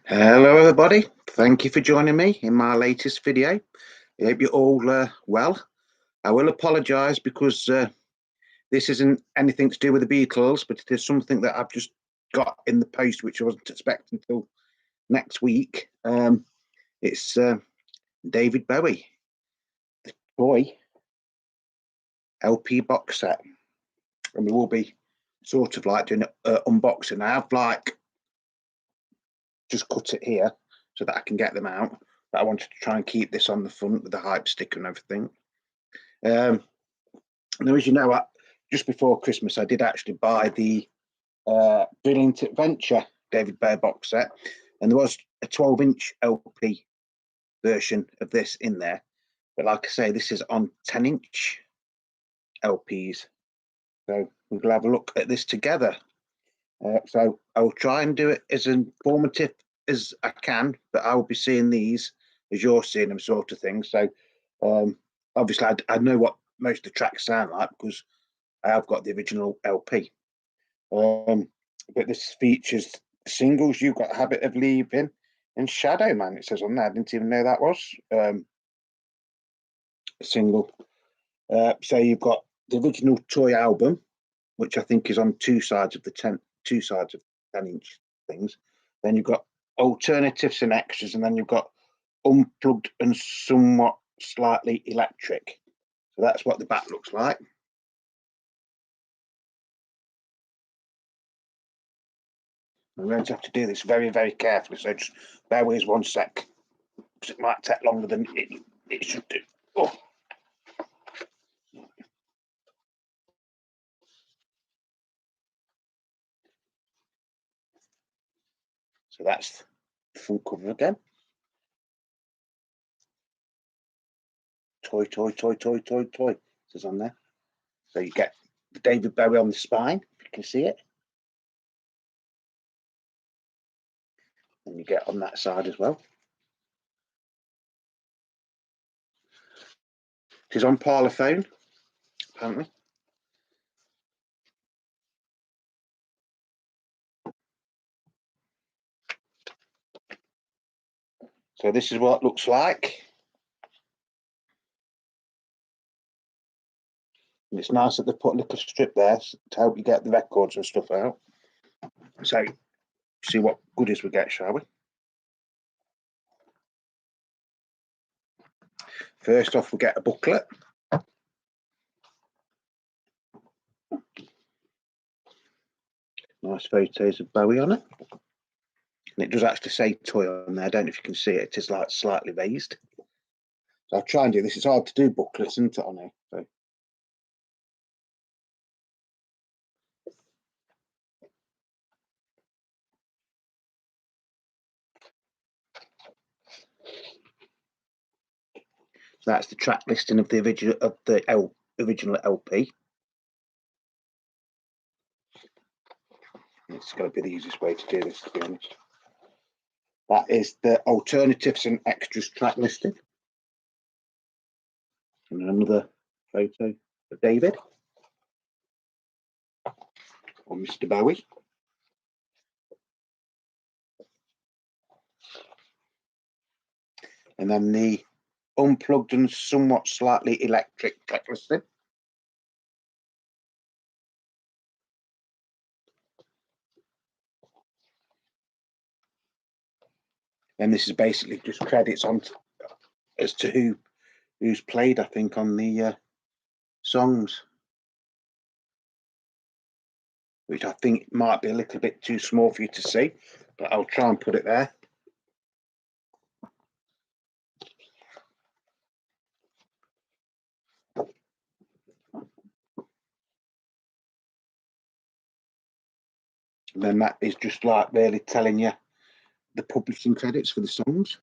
Hello everybody, thank you for joining me in my latest video. I hope you're all well. I will apologise because this isn't anything to do with the Beatles, but it is something that I've just got in the post which I wasn't expecting until next week. It's David Bowie, the Toy LP box set, and we will be sort of like doing an unboxing. I have like just cut it here so that I can get them out. But I wanted to try and keep this on the front with the hype sticker and everything. Now, as you know, just before Christmas, I did actually buy the Brilliant Adventure David Bowie box set, and there was a 12-inch LP version of this in there. But like I say, this is on 10-inch LPs. So we'll have a look at this together. So I'll try and do it as informative as I can, but I will be seeing these as you're seeing them, sort of thing. So obviously I know what most of the tracks sound like because I have got the original LP. But this features singles You've Got a Habit of Leaving and Shadow Man, it says on there. I didn't even know that was a single. So you've got the original Toy album, which I think is on two sides of 10-inch things. Then you've got alternatives and extras, and then you've got unplugged and somewhat slightly electric. So that's what the back looks like. I'm going to have to do this very, very carefully, so just bear with us 1 sec, because it might take longer than it should do. Oh. So that's the full cover again. Toy, toy, toy, toy, toy, toy. It says on there. So you get the David Bowie on the spine, if you can see it. And you get on that side as well. It is on parlophone, apparently. So this is what it looks like. And it's nice that they put a little strip there to help you get the records and stuff out. So see what goodies we get, shall we? First off, we get a booklet. Nice photos of Bowie on it. And it does actually say Toy on there. I don't know if you can see it. It is like slightly raised. So I'll try and do this. It's hard to do booklets, isn't it, on here? So. So that's the track listing of the original LP. It's going to be the easiest way to do this, to be honest. That is the alternatives and extras track listing. And another photo of David or Mr. Bowie. And then the unplugged and somewhat slightly electric track listing. And this is basically just credits on as to who's played, I think, on the songs, which I think might be a little bit too small for you to see, but I'll try and put it there. And then that is just like really telling you the publishing credits for the songs.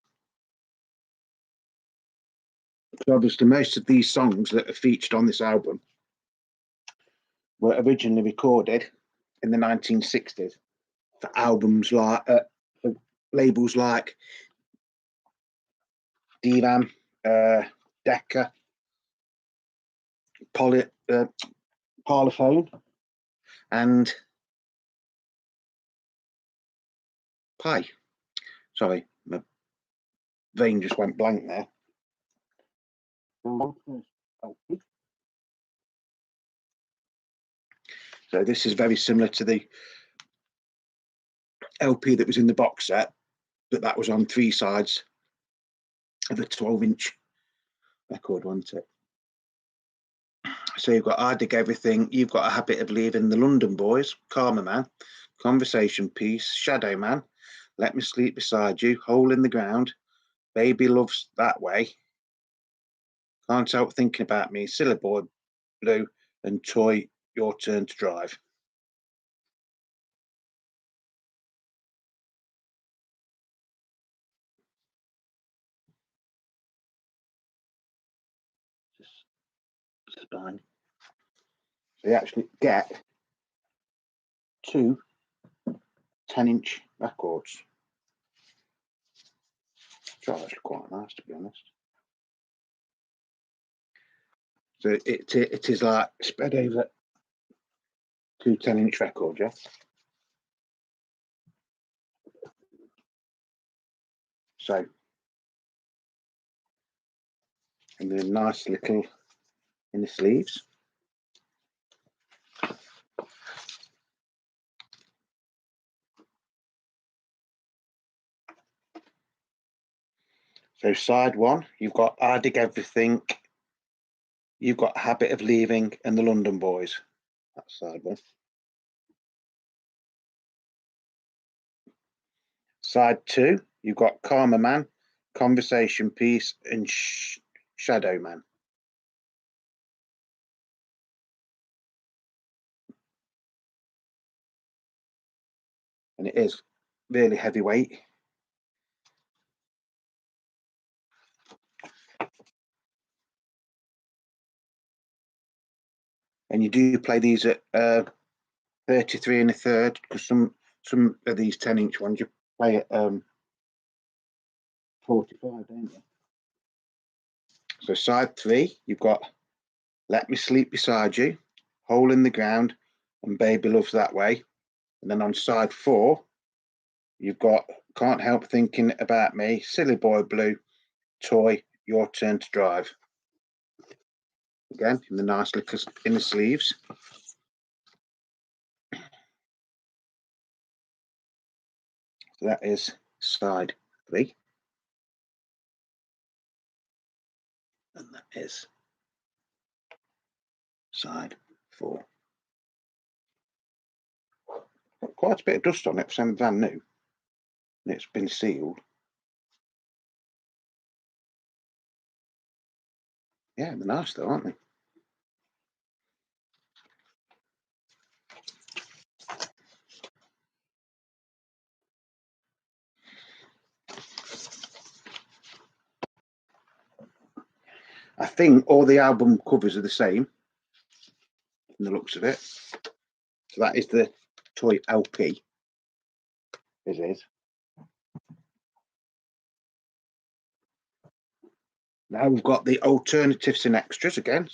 So obviously, most of these songs that are featured on this album were originally recorded in the 1960s for albums like for labels like Divan, Decca, Parlophone, and Pie. Sorry, my vein just went blank there. So this is very similar to the LP that was in the box set, but that was on 3 sides of a 12-inch record, wasn't it? So you've got I Dig Everything, You've Got a Habit of Leaving, The London Boys, Karma Man, Conversation Piece, Shadow Man, Let Me Sleep Beside You, Hole in the Ground, Baby Loves That Way, Can't Help Thinking About Me, Silly Boy Blue, and Toy, Your Turn to Drive. Spine. So you actually get 2 10-inch records. Which are actually quite nice, to be honest. So it is like spread over 2 10-inch records, yeah. So, and then nice little in the sleeves. So side 1, you've got I Dig Everything, You've Got a Habit of Leaving, and The London Boys. That's side 1. Side 2, you've got Karma Man, Conversation Piece, and Shadow Man. And it is really heavyweight. And you do play these at 33 1/3, because some of these 10-inch ones you play at 45, don't you? So side 3, you've got Let Me Sleep Beside You, Hole in the Ground, and Baby Loves That Way. And then on side 4, you've got Can't Help Thinking About Me, Silly Boy Blue, Toy, Your Turn to Drive. Again, in the nice little inner sleeves. So that is side 3. And that is side 4. Got quite a bit of dust on it for something brand new. And it's been sealed. Yeah, they're nice though, aren't they? I think all the album covers are the same in the looks of it. So that is the Toy LP. It is. Now we've got the alternatives and extras again.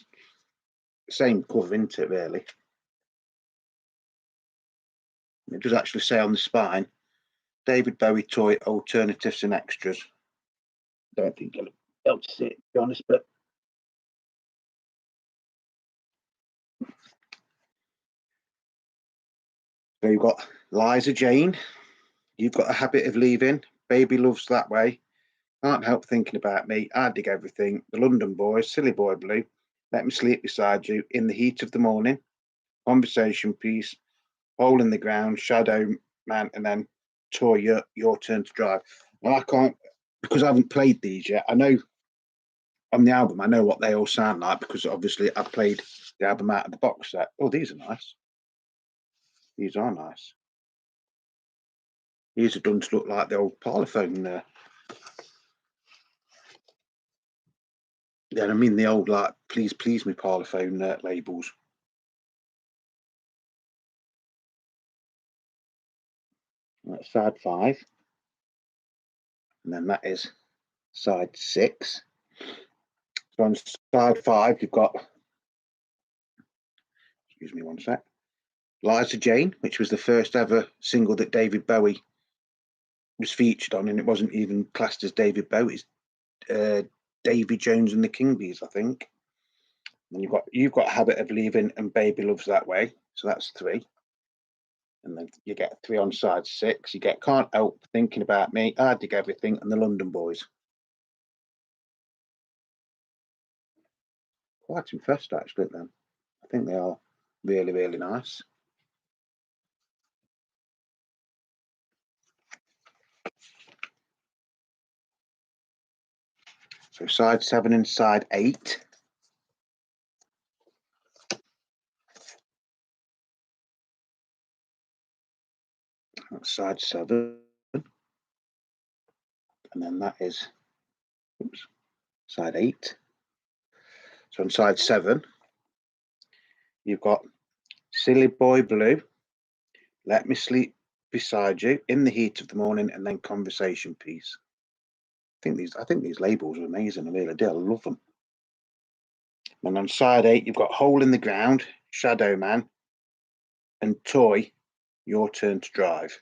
Same cover, isn't it, really? It does actually say on the spine, David Bowie Toy Alternatives and Extras. Don't think you'll be able to see it, to be honest, but so you've got Liza Jane, You've Got a Habit of Leaving, Baby Loves That Way, Can't Help Thinking About Me, I Dig Everything, The London Boys, Silly Boy Blue, Let Me Sleep Beside You, In the Heat of the Morning, Conversation Piece, Hole in the Ground, Shadow Man, and then Toy, Your Turn to Drive. Well, I can't, because I haven't played these yet. I know on the album, I know what they all sound like, because obviously I've played the album out of the box set. Oh, these are nice. These are nice. These are done to look like the old parlophone. Yeah, I mean the old, like, please me parlophone labels. That's side 5. And then that is side 6. So on side 5, you've got, excuse me one sec, Liza Jane, which was the first ever single that David Bowie was featured on, and it wasn't even classed as David Bowie's. Davy Jones and the Kingbees, I think. And you've got Habit of Leaving and Baby Loves That Way, so that's 3. And then you get 3 on side 6. You get Can't Help Thinking About Me, I Dig Everything, and the London Boys. Quite impressed actually at them. I think they are really, really nice. So side 7 and side 8. That's side 7. And then that is side 8. So on side 7, you've got Silly Boy Blue, Let Me Sleep Beside You, In the Heat of the Morning, and then Conversation Piece. I think these labels are amazing. I really do. I love them. And on side 8, you've got Hole in the Ground, Shadow Man, and Toy, Your Turn to Drive.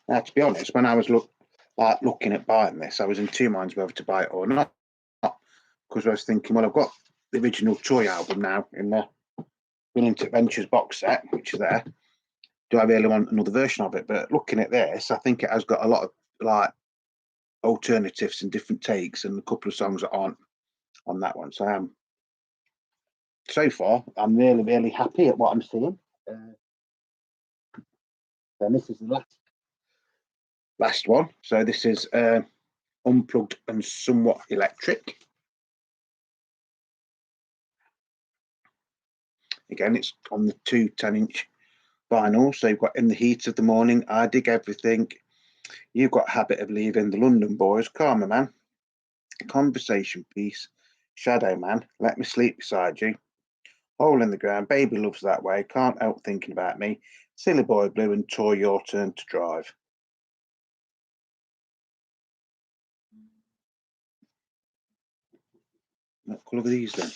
Now, to be honest, when I was looking at buying this, I was in 2 minds whether to buy it or not. Because I was thinking, well, I've got the original Toy album now in the Brilliant Adventures box set, which is there. Do I really want another version of it? But looking at this, I think it has got a lot of like alternatives and different takes, and a couple of songs that aren't on that one. So so far, I'm really, really happy at what I'm seeing. Then this is the last one. So this is Unplugged and Somewhat Electric. Again, it's on the 2 10-inch vinyl. So you've got In the Heat of the Morning, I Dig Everything. You've got Habit of Leaving, the London Boys, Karma Man, Conversation Piece, Shadow Man, Let Me Sleep Beside You, Hole in the Ground, Baby Loves That Way, Can't Help Thinking About Me, Silly Boy Blue, and Toy, Your Turn to Drive. What colour are these then?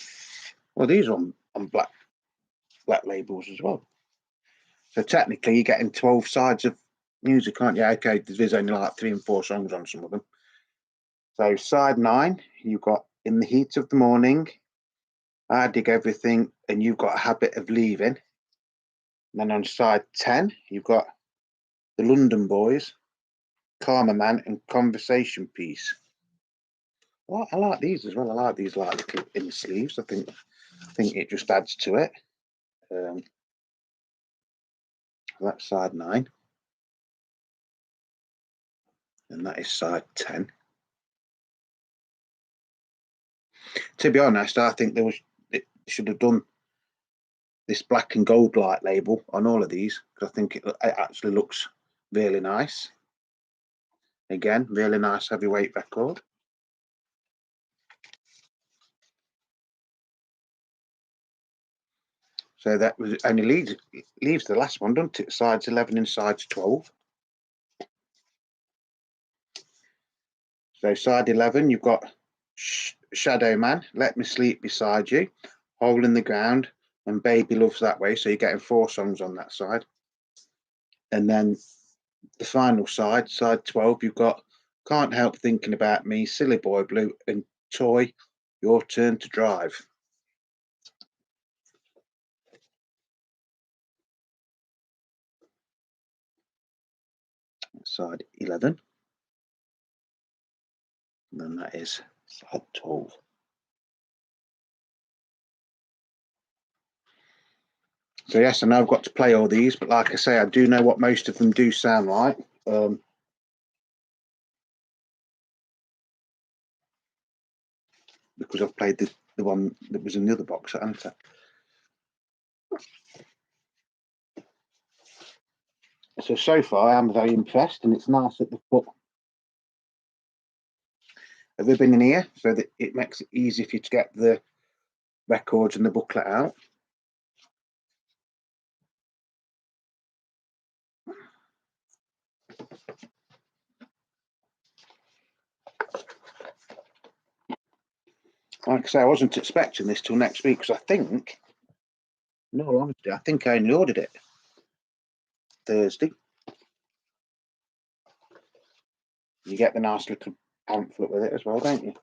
Well, these are on black labels as well. So technically, you're getting 12 sides of music, aren't you? Okay, there's only like 3 and 4 songs on some of them. So side 9, you've got In the Heat of the Morning, I Dig Everything, and you've got A Habit of Leaving. And then on side 10, you've got the London Boys, Karma Man, and Conversation Piece. Well, I like these as well. I like these like little in sleeves. I think it just adds to it. That's side 9, and that is side 10. To be honest, I think they should have done this black and gold light label on all of these, because I think it actually looks really nice. Again, really nice heavyweight record. So that was only leaves the last one, doesn't it? Sides 11 and sides 12. So side 11, you've got Shadow Man, Let Me Sleep Beside You, Hole in the Ground, and Baby Loves That Way. So you're getting 4 songs on that side. And then the final side, side 12, you've got Can't Help Thinking About Me, Silly Boy Blue, and Toy, Your Turn to Drive. Side 11. And then that is side 12. So yes, I know I've got to play all these, but like I say, I do know what most of them do sound like. Because I've played the one that was in the other box, haven't I? So far, I am very impressed, and it's nice that they've put a ribbon in here so that it makes it easy for you to get the records and the booklet out. Like I say, I wasn't expecting this till next week because I think, no, honestly, I think I only ordered it Thursday. You get the nice little pamphlet with it as well, don't you?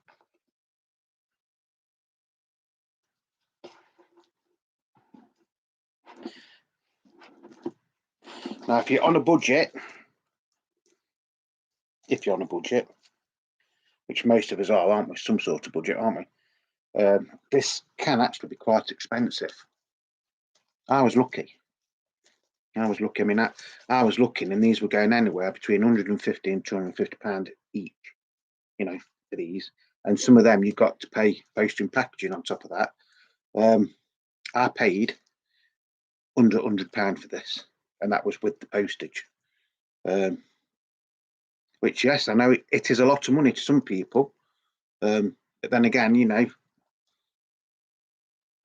Now, if you're on a budget, which most of us are, aren't we? Some sort of budget, aren't we? This can actually be quite expensive. I was lucky. I mean, I was looking, and these were going anywhere between 150 and 250 pound each. You know, for these, and some of them you've got to pay postage and packaging on top of that. I paid under £100 for this, and that was with the postage. Which, yes, I know it is a lot of money to some people, but then again, you know,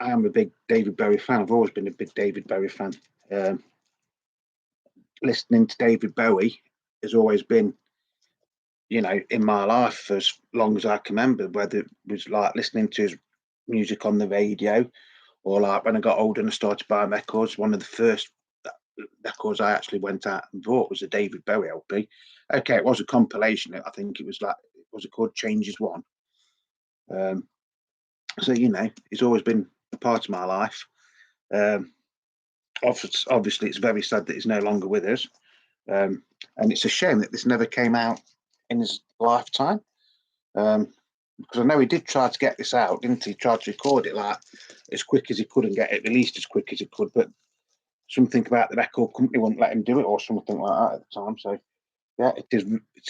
I am a big David Bowie fan. I've always been a big David Bowie fan. Listening to David Bowie has always been, you know, in my life for as long as I can remember, whether it was like listening to his music on the radio or like when I got older and I started buying records. One of the first records I actually went out and bought was a David Bowie LP. Okay, it was a compilation. I think it was like, was it called Changes One? So, you know, he's always been a part of my life. Obviously, it's very sad that he's no longer with us. And it's a shame that this never came out in his lifetime. Because I know he did try to get this out, didn't he? He tried to record it like as quick as he could and get it released as quick as he could, but something about the record company wouldn't let him do it or something like that at the time. So yeah, it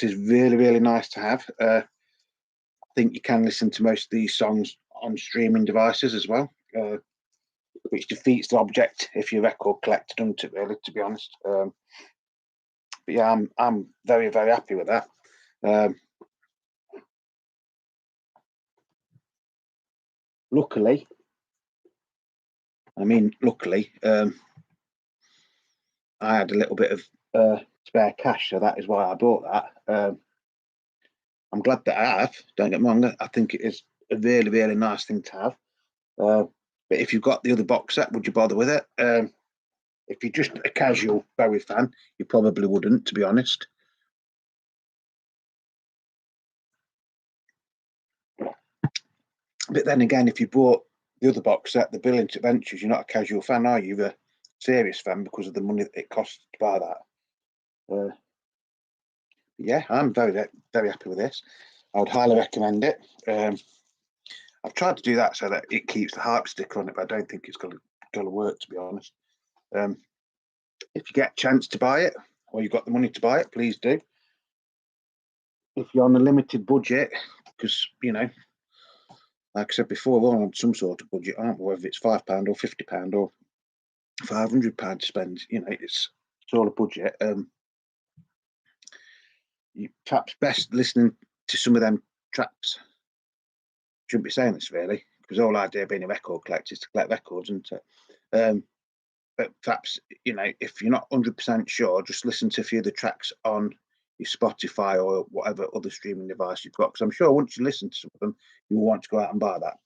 is really, really nice to have. I think you can listen to most of these songs on streaming devices as well, which defeats the object if you're a record collector, doesn't it? Really, to be honest. But yeah, I'm very, very happy with that. Luckily, I had a little bit of spare cash, so that is why I bought that. I'm glad that I have. Don't get me wrong. I think it is a really, really nice thing to have. But if you've got the other box set, would you bother with it? If you're just a casual Bowie fan, you probably wouldn't, to be honest. But then again, if you bought the other box set, the Brilliant Adventures, you're not a casual fan, are you? You're a serious fan because of the money that it costs to buy that. Yeah, I'm very, very happy with this. I would highly recommend it. I've tried to do that so that it keeps the hype sticker on it, but I don't think it's going to work, to be honest. If you get a chance to buy it, or you've got the money to buy it, please do. If you're on a limited budget, because, you know, like I said before, we're on some sort of budget, aren't we? Whether it's £5 or £50 or £500 to spend, you know, it's all a budget. You perhaps best listening to some of them tracks. Shouldn't be saying this really, because the whole idea of being a record collector is to collect records, isn't it? But perhaps, you know, if you're not 100% sure, just listen to a few of the tracks on your Spotify or whatever other streaming device you've got, because I'm sure once you listen to some of them, you will want to go out and buy that.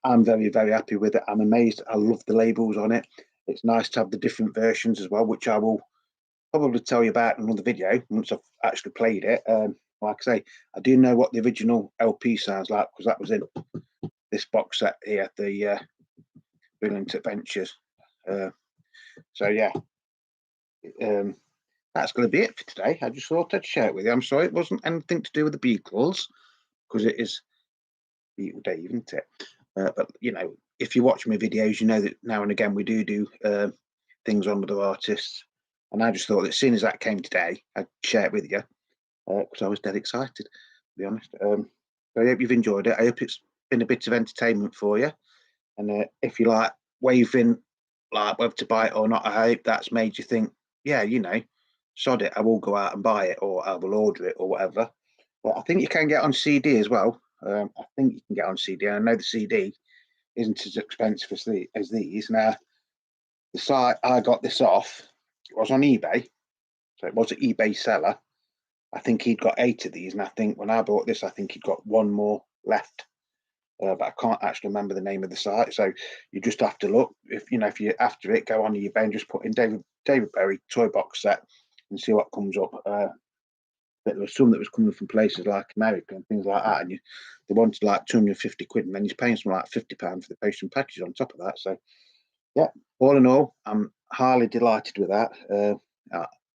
I'm very, very happy with it. I'm amazed. I love the labels on it. It's nice to have the different versions as well, which I will probably tell you about in another video once I've actually played it. Like I say, I do know what the original LP sounds like because that was in this box set here, the Brilliant Adventures. So yeah, that's going to be it for today. I just thought I'd share it with you. I'm sorry it wasn't anything to do with the Beatles because it is Beatle Day, isn't it? But you know, if you watch my videos, you know that now and again we do things on other artists, and I just thought that as soon as that came today, I'd share it with you because I was dead excited, to be honest. So I hope you've enjoyed it. I hope it's been a bit of entertainment for you, and if you like waving like whether to buy it or not, I hope that's made you think, yeah, you know, sod it, I will go out and buy it or I will order it or whatever. But I think you can get on CD as well. I think you can get on CD. I know the CD isn't as expensive as these. Now, the site I got this off was on eBay, so it was an eBay seller. I think he'd got 8 of these, and I think when I bought this, I think he'd got 1 more left. But I can't actually remember the name of the site, so you just have to look. If you're after it, go on eBay and just put in David Bowie toy box set and see what comes up. But there was some that was coming from places like America and things like that, and they wanted like 250 quid, and then you're paying something like £50 for the postage package on top of that. So yeah, all in all, I'm highly delighted with that.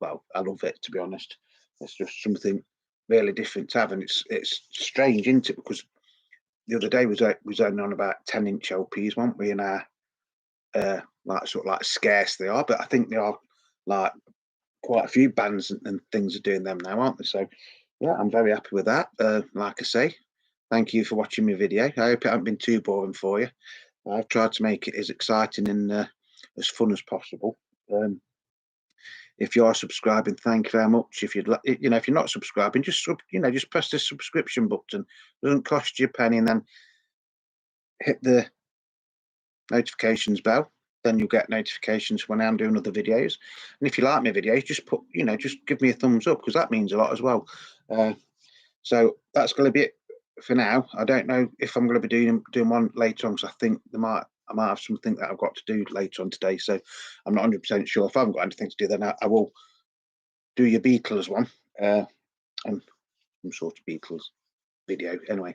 Well, I love it, to be honest. It's just something really different to have, and it's strange, isn't it? Because the other day was only on about 10-inch LPs, weren't we? And like sort of like scarce they are, but I think they are like quite a few bands and things are doing them now, aren't they? So yeah, I'm very happy with that. Like I say, thank you for watching my video. I hope it hasn't been too boring for you. I've tried to make it as exciting and as fun as possible. If you are subscribing, thank you very much. If if you're not subscribing, just press the subscription button. It doesn't cost you a penny, and then hit the notifications bell. Then you'll get notifications when I'm doing other videos. And if you like my videos, just give me a thumbs up, because that means a lot as well. So that's going to be it for now. I don't know if I'm going to be doing one later on, because I think I might have something that I've got to do later on today. So I'm not 100% sure. If I haven't got anything to do, then I will do your Beatles one, and some sort of Beatles video anyway.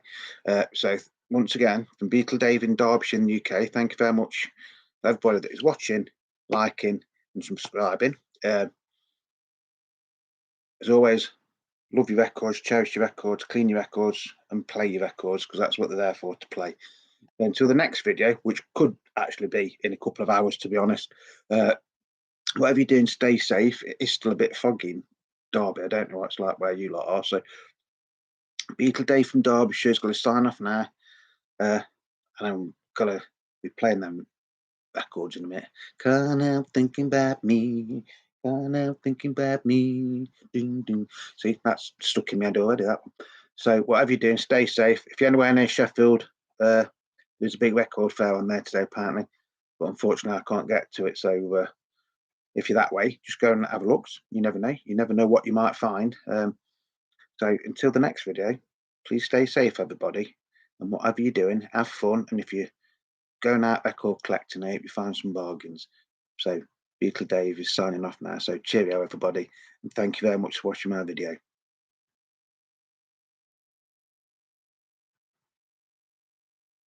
So once again, from Beatle Dave in Derbyshire in the UK, thank you very much everybody that is watching, liking and subscribing. As always, love your records, cherish your records, clean your records and play your records, because that's what they're there for, to play. Until the next video, which could actually be in a couple of hours, to be honest. Whatever you're doing, stay safe. It is still a bit foggy in Derby. I don't know what it's like where you lot are. So Beatle Dave from Derbyshire is going to sign off now. And I'm going to be playing them records in a minute. Can't help thinking about me. Can't help thinking about me. Ding, ding. See, that's stuck in my head already, that one. So whatever you're doing, stay safe. If you're anywhere near Sheffield, there's a big record fair on there today, apparently. But unfortunately, I can't get to it. So if you're that way, just go and have a look. You never know. You never know what you might find. So until the next video, please stay safe, everybody. And whatever you're doing, have fun. And if you're going out record collecting, I hope you find some bargains. So Beatle Dave is signing off now. So cheerio, everybody. And thank you very much for watching my video.